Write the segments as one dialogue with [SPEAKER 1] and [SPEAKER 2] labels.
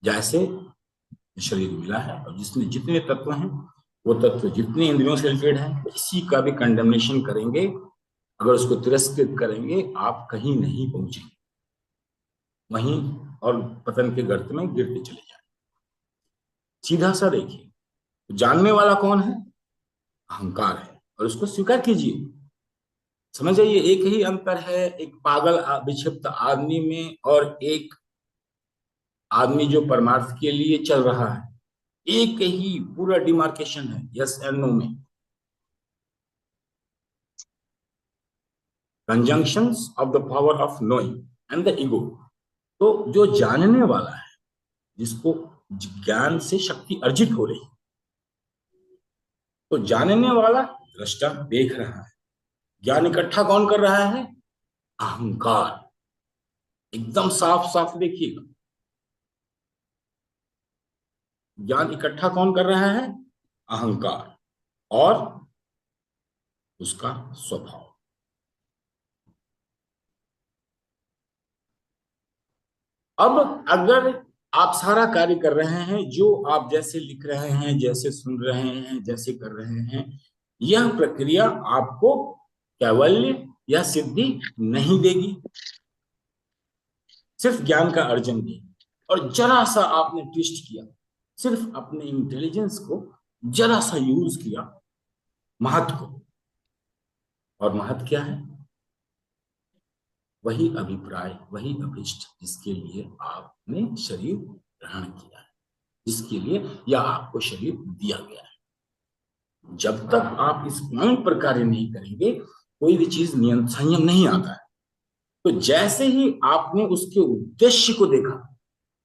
[SPEAKER 1] जैसे शरीर मिला है और जिसमें जितने तत्व हैं वो तत्व जितने इंद्रियों से रिलेटेड हैं, किसी का भी कंडेमनेशन करेंगे, अगर उसको तिरस्कृत करेंगे, आप कहीं नहीं पहुंचेंगे, वहीं और पतन के गर्त में गिरते चले जाए। सीधा सा देखिए, जानने वाला कौन है? अहंकार है, और उसको स्वीकार कीजिए। समझ जाइए, एक ही अंतर है एक पागल विक्षिप्त आदमी में और एक आदमी जो परमार्थ के लिए चल रहा है। एक ही पूरा डिमार्केशन है यस एंड नो में। Conjunctions of the power of knowing and the ego. तो जो जानने वाला है, जिसको ज्ञान से शक्ति अर्जित हो रही, तो जानने वाला दृष्टा देख रहा है। ज्ञान इकट्ठा कौन कर रहा है? अहंकार। एकदम साफ साफ देखिएगा, ज्ञान इकट्ठा कौन कर रहा है? अहंकार और उसका स्वभाव। अब अगर आप सारा कार्य कर रहे हैं, जो आप जैसे लिख रहे हैं, जैसे सुन रहे हैं, जैसे कर रहे हैं, यह प्रक्रिया आपको कैवल्य या सिद्धि नहीं देगी, सिर्फ ज्ञान का अर्जन देगी। और जरा सा आपने ट्विस्ट किया, सिर्फ अपने इंटेलिजेंस को जरा सा यूज किया महत को, और महत क्या है? वही अभिप्राय, वही अभिष्ट जिसके लिए आपने शरीर ग्रहण किया है, जिसके लिए या आपको शरीर दिया गया है। जब तक आप इस पॉइंट पर कार्य नहीं करेंगे, कोई भी चीज संयम नहीं आता है। तो जैसे ही आपने उसके उद्देश्य को देखा,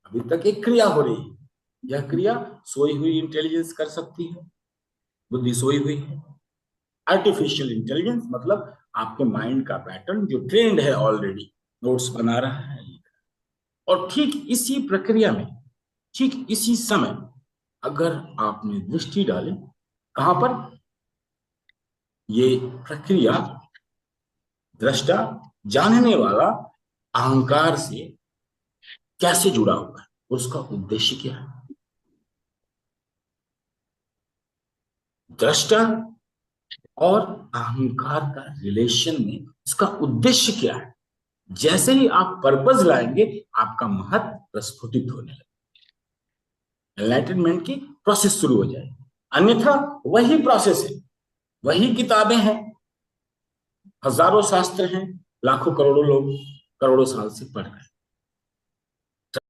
[SPEAKER 1] अभी तक एक क्रिया हो रही है, यह क्रिया सोई हुई इंटेलिजेंस कर सकती है, बुद्धि सोई हुई है। आर्टिफिशियल इंटेलिजेंस मतलब आपके माइंड का पैटर्न जो ट्रेंड है ऑलरेडी, नोट्स बना रहा है। और ठीक इसी प्रक्रिया में, ठीक इसी समय अगर आपने दृष्टि डाली, कहां पर? ये प्रक्रिया दृष्टा जानने वाला अहंकार से कैसे जुड़ा हुआ है, उसका उद्देश्य क्या है? दृष्टा और अहंकार का रिलेशन में इसका उद्देश्य क्या है? जैसे ही आप पर्पज लाएंगे, आपका महत्व प्रस्फुटित होने लगेगा, एनलाइटनमेंट की प्रोसेस शुरू हो जाएगी। अन्यथा वही प्रोसेस है, वही किताबें हैं, हजारों शास्त्र हैं, लाखों करोड़ों लोग करोड़ों साल से पढ़ रहे हैं।